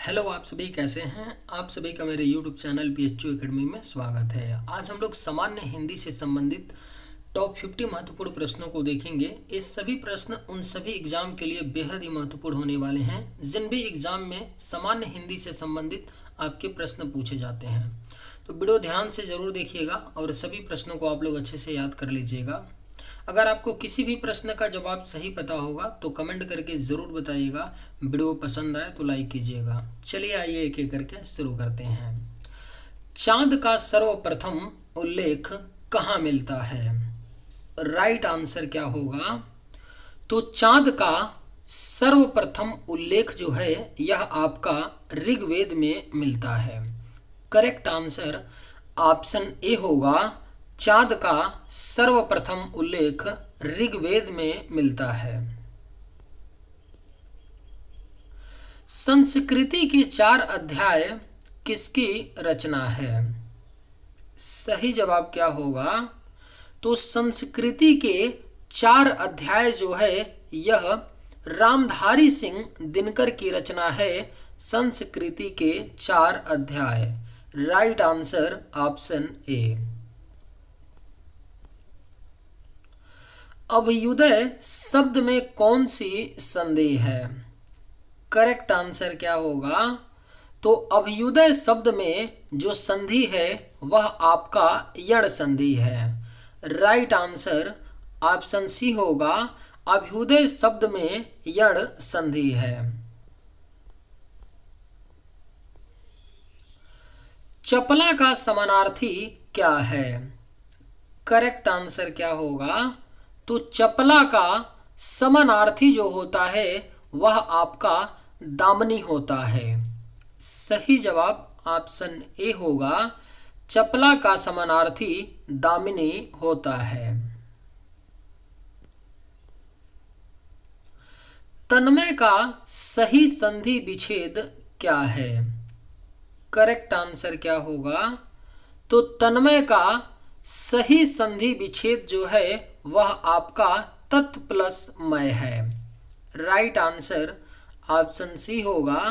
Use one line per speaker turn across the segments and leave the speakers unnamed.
Hello, आप सभी कैसे हैं। आप सभी का मेरे यूट्यूब चैनल BHU एकेडमी में स्वागत है। आज हम लोग सामान्य हिंदी से संबंधित टॉप 50 महत्वपूर्ण प्रश्नों को देखेंगे। ये सभी प्रश्न उन सभी एग्जाम के लिए बेहद ही महत्वपूर्ण होने वाले हैं जिन भी एग्जाम में सामान्य हिंदी से संबंधित आपके प्रश्न पूछे जाते हैं। तो वीडियो ध्यान से ज़रूर देखिएगा और सभी प्रश्नों को आप लोग अच्छे से याद कर लीजिएगा। अगर आपको किसी भी प्रश्न का जवाब सही पता होगा तो कमेंट करके ज़रूर बताइएगा। वीडियो पसंद आए तो लाइक कीजिएगा। चलिए आइए एक एक करके शुरू करते हैं। चांद का सर्वप्रथम उल्लेख कहाँ मिलता है? राइट आंसर क्या होगा? तो चांद का सर्वप्रथम उल्लेख जो है यह आपका ऋग्वेद में मिलता है। करेक्ट आंसर ऑप्शन ए होगा। चांद का सर्वप्रथम उल्लेख ऋग्वेद में मिलता है। संस्कृति के 4 अध्याय किसकी रचना है? सही जवाब क्या होगा? तो संस्कृति के 4 अध्याय जो है यह रामधारी सिंह दिनकर की रचना है। संस्कृति के 4 अध्याय। Right answer option A. अभ्युदय शब्द में कौन सी संधि है? करेक्ट आंसर क्या होगा? तो अभ्युदय शब्द में जो संधि है वह आपका यण संधि है। राइट आंसर ऑप्शन सी होगा। अभ्युदय शब्द में यण संधि है। चपला का समानार्थी क्या है? करेक्ट आंसर क्या होगा? तो चपला का समानार्थी जो होता है वह आपका दामनी होता है। सही जवाब ऑप्शन ए होगा। चपला का समानार्थी दामिनी होता है। तन्मय का सही संधि विच्छेद क्या है? करेक्ट आंसर क्या होगा? तो तन्मय का सही संधि विच्छेद जो है वह आपका तत् प्लस मय है। राइट आंसर ऑप्शन सी होगा।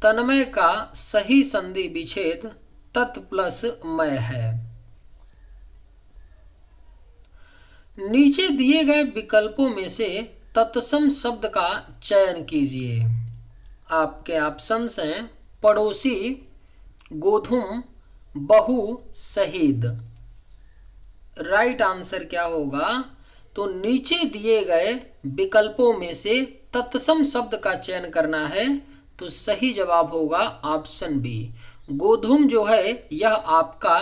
तन्मय का सही संधि विच्छेद तत् प्लस मय है। नीचे दिए गए विकल्पों में से तत्सम शब्द का चयन कीजिए। आपके ऑप्शंस हैं पड़ोसी, गोधूम, बहु, शहीद। राइट आंसर क्या होगा? तो नीचे दिए गए विकल्पों में से तत्सम शब्द का चयन करना है। तो सही जवाब होगा ऑप्शन बी। गोधूम जो है यह आपका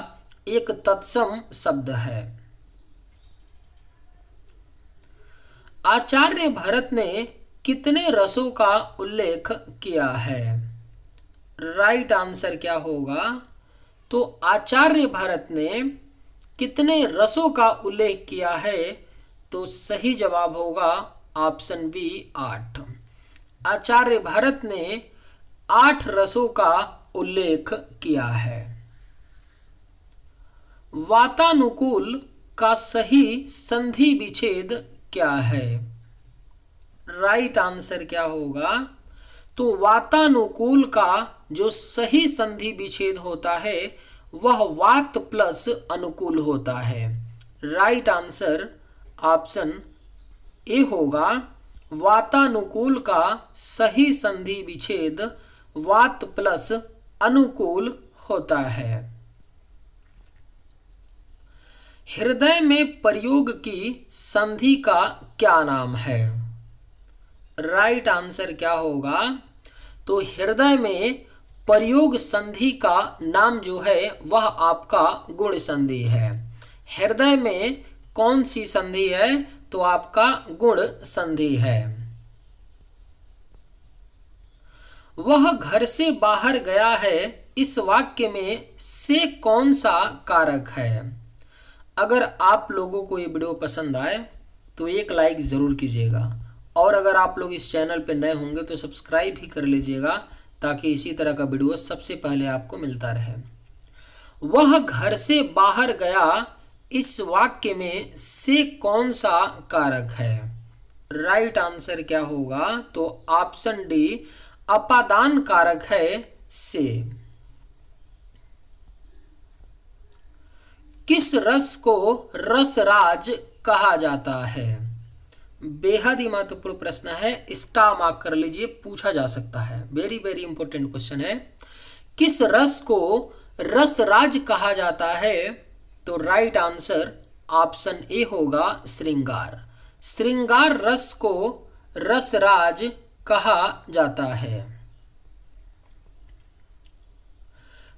एक तत्सम शब्द है। आचार्य भरत ने कितने रसों का उल्लेख किया है? राइट आंसर क्या होगा? तो आचार्य भरत ने कितने रसों का उल्लेख किया है? तो सही जवाब होगा ऑप्शन बी 8। आचार्य भरत ने 8 रसों का उल्लेख किया है। वातानुकूल का सही संधि विच्छेद क्या है? राइट आंसर क्या होगा? तो वातानुकूल का जो सही संधि विच्छेद होता है वह वात प्लस अनुकूल होता है। राइट आंसर ऑप्शन ए होगा। वातानुकूल का सही संधि विच्छेद वात प्लस अनुकूल होता है। हृदय में प्रयोग की संधि का क्या नाम है? राइट आंसर क्या होगा? तो हृदय में प्रयोग संधि का नाम जो है वह आपका गुण संधि है। हृदय में कौन सी संधि है? तो आपका गुण संधि है। वह घर से बाहर गया है इस वाक्य में से कौन सा कारक है? अगर आप लोगों को ये वीडियो पसंद आए तो एक लाइक ज़रूर कीजिएगा और अगर आप लोग इस चैनल पर नए होंगे तो सब्सक्राइब भी कर लीजिएगा ताकि इसी तरह का वीडियो सबसे पहले आपको मिलता रहे। वह घर से बाहर गया इस वाक्य में से कौन सा कारक है? राइट आंसर क्या होगा? तो ऑप्शन डी अपादान कारक है से। किस रस को रसराज कहा जाता है? बेहद ही महत्वपूर्ण प्रश्न है, स्टार मार्क कर लीजिए, पूछा जा सकता है, वेरी वेरी इंपॉर्टेंट क्वेश्चन है। किस रस को रसराज कहा जाता है? तो राइट आंसर ऑप्शन ए होगा श्रृंगार। श्रृंगार रस को रसराज कहा जाता है।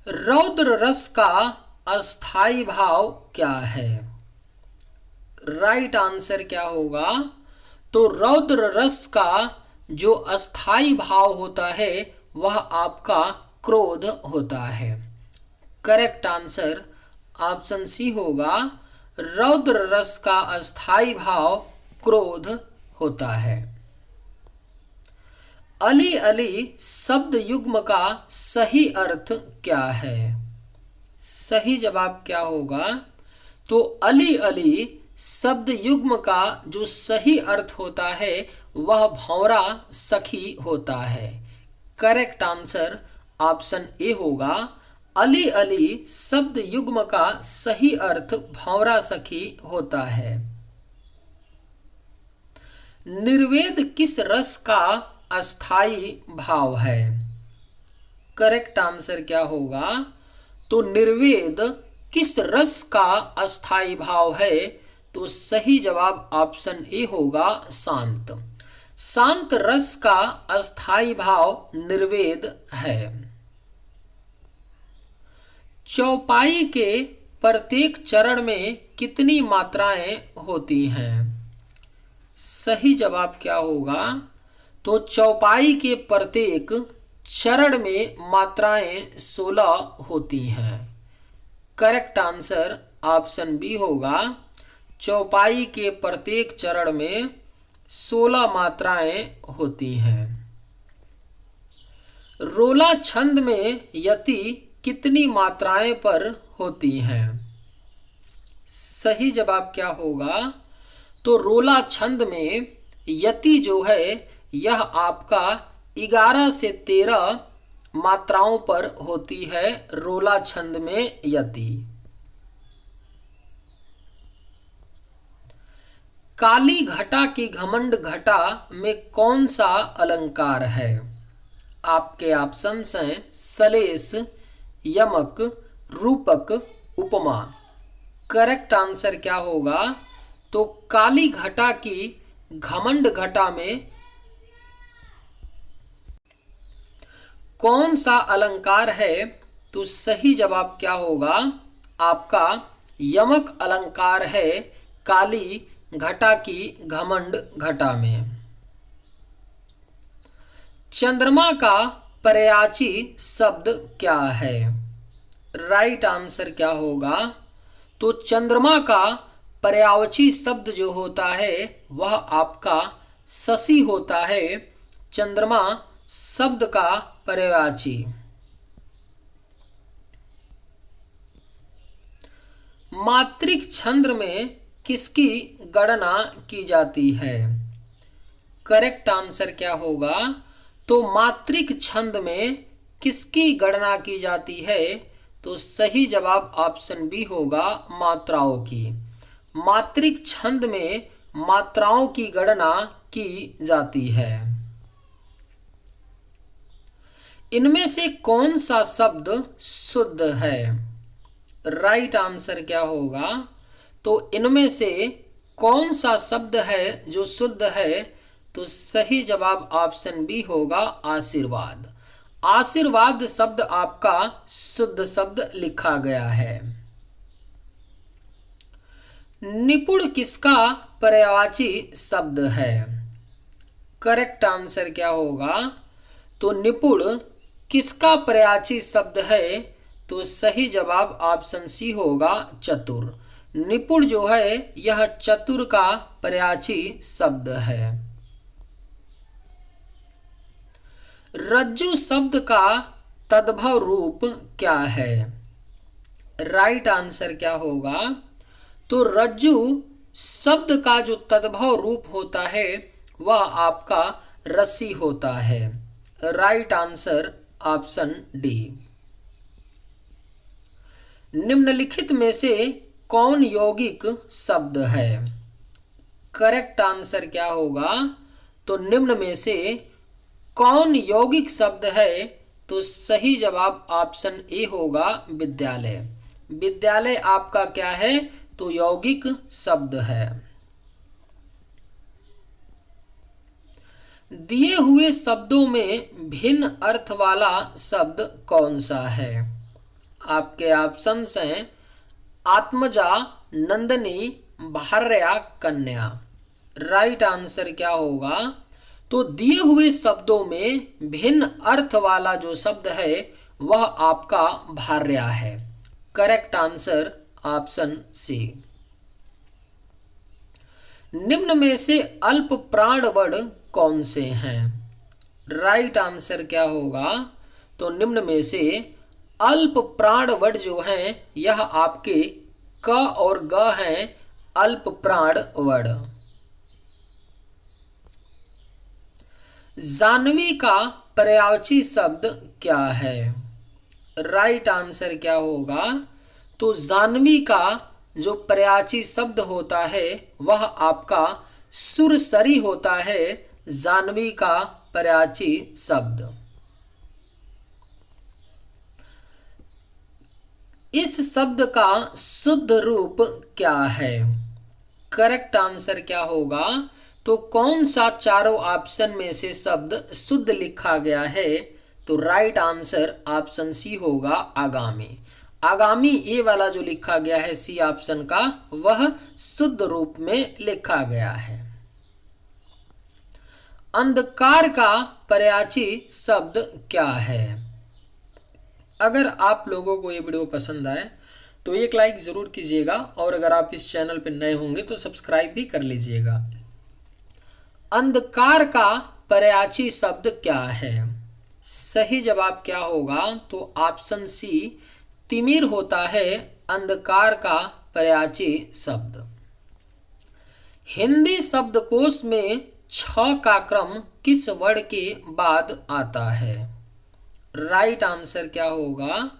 रौद्र रस का अस्थाई भाव क्या है? राइट आंसर क्या होगा? तो रौद्र रस का जो अस्थाई भाव होता है वह आपका क्रोध होता है। करेक्ट आंसर ऑप्शन सी होगा, रौद्र रस का अस्थाई भाव क्रोध होता है। अली अली शब्द युग्म का सही अर्थ क्या है? सही जवाब क्या होगा? तो अली अली शब्द युग्म का जो सही अर्थ होता है वह भंवरा सखी होता है। करेक्ट आंसर ऑप्शन ए होगा, अली अली शब्द युग्म का सही अर्थ भंवरा सखी होता है। निर्वेद किस रस का अस्थाई भाव है? करेक्ट आंसर क्या होगा? तो निर्वेद किस रस का अस्थाई भाव है? तो सही जवाब ऑप्शन ए होगा शांत। शांत रस का अस्थाई भाव निर्वेद है। चौपाई के प्रत्येक चरण में कितनी मात्राएं होती हैं? सही जवाब क्या होगा? तो चौपाई के प्रत्येक चरण में मात्राएं 16 होती हैं। करेक्ट आंसर ऑप्शन बी होगा, चौपाई के प्रत्येक चरण में 16 मात्राएं होती हैं। रोला छंद में यति कितनी मात्राएं पर होती हैं? सही जवाब क्या होगा? तो रोला छंद में यति जो है यह आपका 11 से 13 मात्राओं पर होती है। रोला छंद में यति। काली घटा की घमंड घटा में कौन सा अलंकार है? आपके ऑप्शंस हैं सलेस, यमक, रूपक, उपमा। करेक्ट आंसर क्या होगा? तो काली घटा की घमंड घटा में कौन सा अलंकार है? तो सही जवाब क्या होगा? आपका यमक अलंकार है काली घटा की घमंड घटा में। चंद्रमा का पर्यायवाची शब्द क्या है? राइट आंसर क्या होगा? तो चंद्रमा का पर्यायवाची शब्द जो होता है वह आपका शशि होता है। चंद्रमा शब्द का पर्यायवाची। मात्रिक छंद में किसकी गणना की जाती है? करेक्ट आंसर क्या होगा? तो मात्रिक छंद में किसकी गणना की जाती है? तो सही जवाब ऑप्शन बी होगा, मात्राओं की। मात्रिक छंद में मात्राओं की गणना की जाती है। इनमें से कौन सा शब्द शुद्ध है? राइट आंसर क्या होगा? तो इनमें से कौन सा शब्द है जो शुद्ध है? तो सही जवाब ऑप्शन बी होगा, आशीर्वाद। आशीर्वाद शब्द आपका शुद्ध शब्द लिखा गया है। निपुण किसका पर्यायवाची शब्द है? करेक्ट आंसर क्या होगा? तो निपुण किसका पर्यायवाची शब्द है? तो सही जवाब ऑप्शन सी होगा, चतुर। निपुण जो है यह चतुर का पर्यायवाची शब्द है। रज्जु शब्द का तद्भव रूप क्या है? राइट आंसर क्या होगा? तो रज्जु शब्द का जो तद्भव रूप होता है वह आपका रस्सी होता है। Right answer option D. निम्नलिखित में से कौन यौगिक शब्द है? करेक्ट आंसर क्या होगा? तो निम्न में से कौन यौगिक शब्द है? तो सही जवाब ऑप्शन ए होगा विद्यालय। विद्यालय आपका क्या है? तो यौगिक शब्द है। दिए हुए शब्दों में भिन्न अर्थ वाला शब्द कौन सा है? आपके ऑप्शंस हैं आत्मजा, नंदनी, भार्या, कन्या। राइट आंसर क्या होगा? तो दिए हुए शब्दों में भिन्न अर्थ वाला जो शब्द है वह आपका भार्या है। Correct answer option C. निम्न में से अल्प प्राण वर्ण कौन से हैं? राइट आंसर क्या होगा? तो निम्न में से अल्प प्राण वर्ण जो हैं यह आपके क और ग हैं अल्प प्राण वर्ण। जाह्नवी का पर्यायवाची शब्द क्या है? राइट आंसर क्या होगा? तो जाह्नवी का जो पर्यायवाची शब्द होता है वह आपका सुरसरी होता है। जाह्नवी का पर्यायवाची शब्द। इस शब्द का शुद्ध रूप क्या है? करेक्ट आंसर क्या होगा? तो कौन सा चारों ऑप्शन में से शब्द शुद्ध लिखा गया है? तो राइट आंसर ऑप्शन सी होगा आगामी। आगामी ए वाला जो लिखा गया है सी ऑप्शन का वह शुद्ध रूप में लिखा गया है। अंधकार का पर्यायवाची शब्द क्या है? अगर आप लोगों को ये वीडियो पसंद आए तो एक लाइक ज़रूर कीजिएगा और अगर आप इस चैनल पर नए होंगे तो सब्सक्राइब भी कर लीजिएगा। अंधकार का पर्यायवाची शब्द क्या है? सही जवाब क्या होगा? तो ऑप्शन सी तिमिर होता है अंधकार का पर्यायवाची शब्द। हिंदी शब्दकोश में 6 का क्रम किस वर्ण के बाद आता है? राइट आंसर क्या होगा?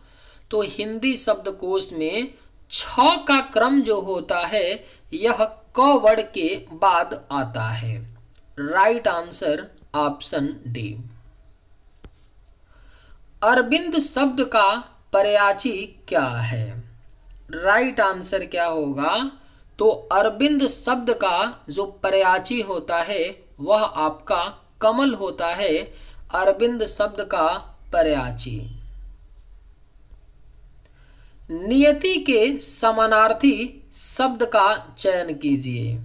तो हिंदी शब्दकोश में 6 का क्रम जो होता है यह क वर्ण के बाद आता है। Right answer option D. अरविंद शब्द का पर्यायवाची क्या है? राइट आंसर क्या होगा? तो अरविंद शब्द का जो पर्यायवाची होता है वह आपका कमल होता है। अरविंद शब्द का पर्यायवाची। नियति के समानार्थी शब्द का चयन कीजिए।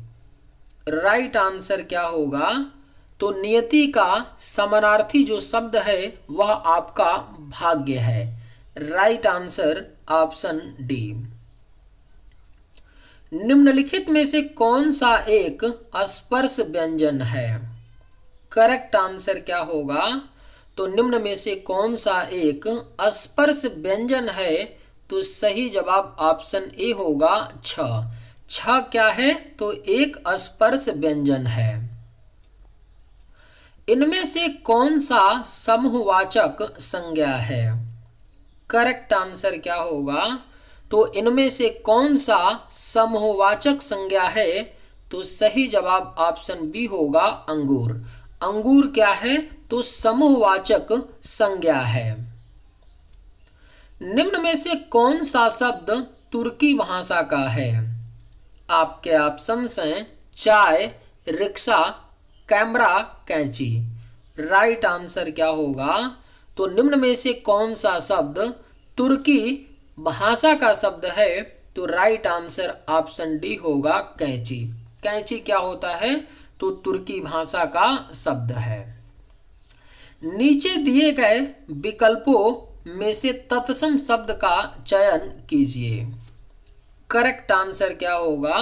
राइट आंसर क्या होगा? तो नियति का समानार्थी जो शब्द है वह आपका भाग्य है। Right answer option D. निम्नलिखित में से कौन सा एक स्पर्श व्यंजन है? करेक्ट आंसर क्या होगा? तो निम्न में से कौन सा एक स्पर्श व्यंजन है? तो सही जवाब ऑप्शन ए होगा छ। छ क्या है? तो एक स्पर्श व्यंजन है। इनमें से कौन सा समूहवाचक संज्ञा है? करेक्ट आंसर क्या होगा? तो इनमें से कौन सा समूहवाचक संज्ञा है? तो सही जवाब ऑप्शन बी होगा अंगूर। अंगूर क्या है? तो समूहवाचक संज्ञा है। निम्न में से कौन सा शब्द तुर्की भाषा का है? आपके ऑप्शंस हैं चाय, रिक्शा, कैमरा, कैंची। राइट आंसर क्या होगा? तो निम्न में से कौन सा शब्द तुर्की भाषा का शब्द है? तो राइट आंसर ऑप्शन डी होगा कैंची। कैंची क्या होता है? तो तुर्की भाषा का शब्द है। नीचे दिए गए विकल्पों में से तत्सम शब्द का चयन कीजिए। करेक्ट आंसर क्या होगा?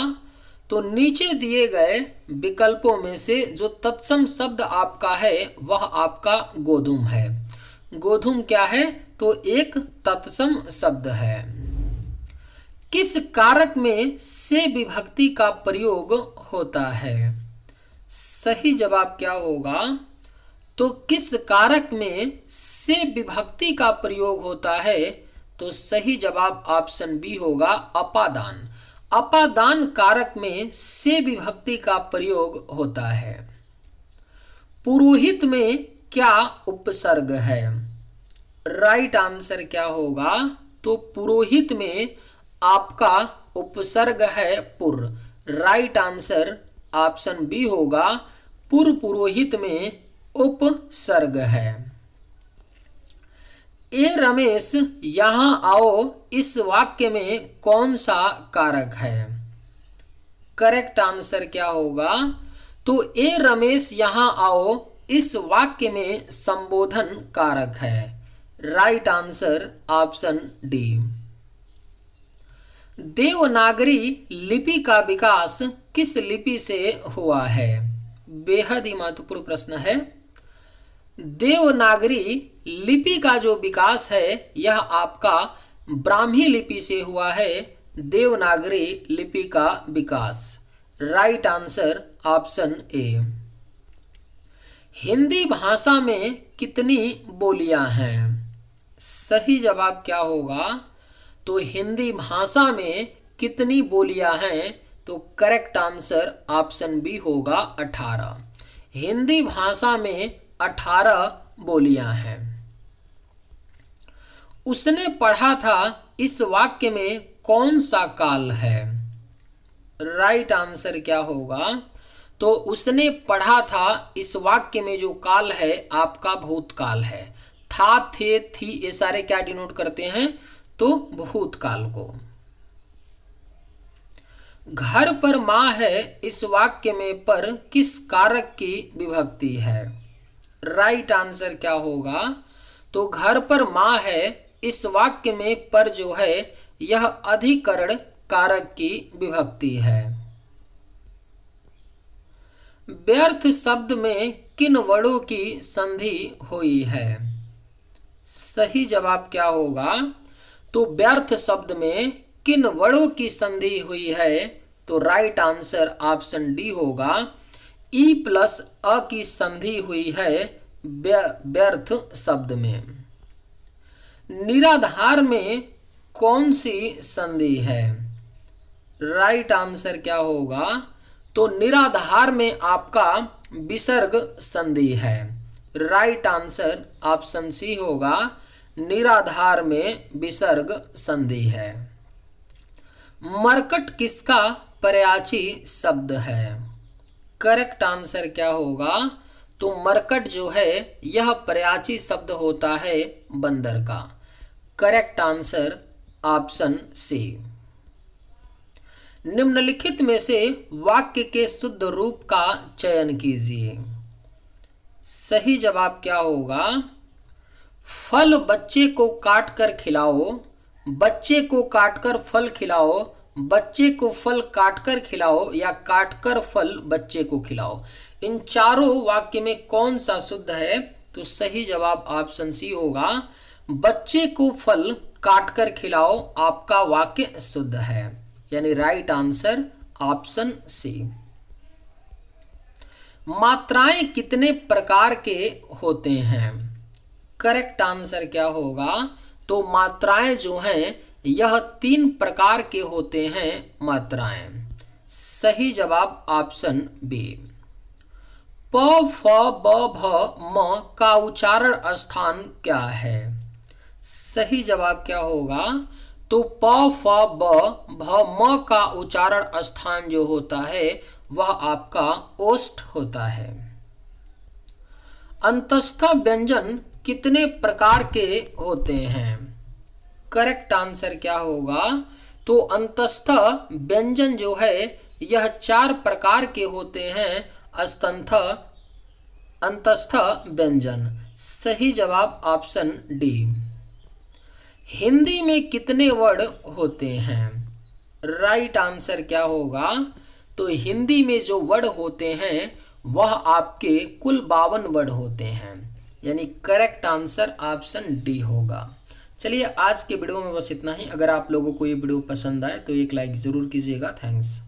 तो नीचे दिए गए विकल्पों में से जो तत्सम शब्द आपका है वह आपका गोधूम है। गोधूम क्या है? तो एक तत्सम शब्द है। किस कारक में से विभक्ति का प्रयोग होता है? सही जवाब क्या होगा? तो किस कारक में से विभक्ति का प्रयोग होता है? तो सही जवाब ऑप्शन बी होगा अपादान। अपादान कारक में से विभक्ति का प्रयोग होता है। पुरोहित में क्या उपसर्ग है? राइट आंसर क्या होगा? तो पुरोहित में आपका उपसर्ग है पुर। राइट आंसर ऑप्शन बी होगा पुर। पुरोहित में उपसर्ग है। ए रमेश यहाँ आओ इस वाक्य में कौन सा कारक है? करेक्ट आंसर क्या होगा? तो ए रमेश यहाँ आओ इस वाक्य में संबोधन कारक है। Right answer option D. Devanagari लिपि का विकास किस लिपि से हुआ है? बेहद ही महत्वपूर्ण प्रश्न है। देवनागरी लिपि का जो विकास है यह आपका ब्राह्मी लिपि से हुआ है। देवनागरी लिपि का विकास। Right answer option A. Hindi भाषा में कितनी बोलियां हैं? सही जवाब क्या होगा? तो हिंदी भाषा में कितनी बोलियां हैं? तो करेक्ट आंसर ऑप्शन बी होगा 18। हिंदी भाषा में 18 बोलियां हैं। उसने पढ़ा था इस वाक्य में कौन सा काल है? राइट आंसर क्या होगा? तो उसने पढ़ा था इस वाक्य में जो काल है आपका भूतकाल है। था, थे, थी ये सारे क्या डिनोट करते हैं? तो भूतकाल को। घर पर माँ है इस वाक्य में पर किस कारक की विभक्ति है? राइट आंसर क्या होगा? तो घर पर माँ है इस वाक्य में पर जो है यह अधिकरण कारक की विभक्ति है। व्यर्थ शब्द में किन वर्णों की संधि हुई है? सही जवाब क्या होगा? तो व्यर्थ शब्द में किन वर्णों की संधि हुई है? तो राइट आंसर ऑप्शन डी होगा। ई प्लस अ की संधि हुई है व्यर्थ शब्द में। निराधार में कौन सी संधि है? राइट आंसर क्या होगा? तो निराधार में आपका विसर्ग संधि है। राइट आंसर ऑप्शन सी होगा। निराधार में विसर्ग संधि है। मरकट किसका पर्यायची शब्द है? करेक्ट आंसर क्या होगा? तो मरकट जो है यह पर्यायची शब्द होता है बंदर का। Correct answer option C. निम्नलिखित में से वाक्य के शुद्ध रूप का चयन कीजिए। सही जवाब क्या होगा? फल बच्चे को काट कर खिलाओ, बच्चे को काटकर फल खिलाओ, बच्चे को फल काटकर खिलाओ या काटकर फल बच्चे को खिलाओ। इन चारों वाक्य में कौन सा शुद्ध है? तो सही जवाब ऑप्शन सी होगा। बच्चे को फल काटकर खिलाओ आपका वाक्य शुद्ध है, यानी राइट आंसर ऑप्शन सी। मात्राएं कितने प्रकार के होते हैं? करेक्ट आंसर क्या होगा? तो मात्राएं जो हैं यह 3 प्रकार के होते हैं मात्राएं। सही जवाब ऑप्शन बी। प, फ, ब, भ, म का उच्चारण स्थान क्या है? सही जवाब क्या होगा? तो प, फ, ब, भ, म का उच्चारण स्थान जो होता है वह आपका ओष्ठ होता है। अंतस्थ व्यंजन कितने प्रकार के होते हैं? करेक्ट आंसर क्या होगा? तो अंतस्थ व्यंजन जो है यह 4 प्रकार के होते हैं। स्तंथ अंतस्थ व्यंजन। सही जवाब ऑप्शन डी। हिंदी में कितने वर्ड होते हैं? राइट आंसर क्या होगा? तो हिंदी में जो वर्ड होते हैं वह आपके कुल 52 वर्ड होते हैं, यानी करेक्ट आंसर ऑप्शन डी होगा। चलिए आज के वीडियो में बस इतना ही। अगर आप लोगों को ये वीडियो पसंद आए तो एक लाइक ज़रूर कीजिएगा। थैंक्स।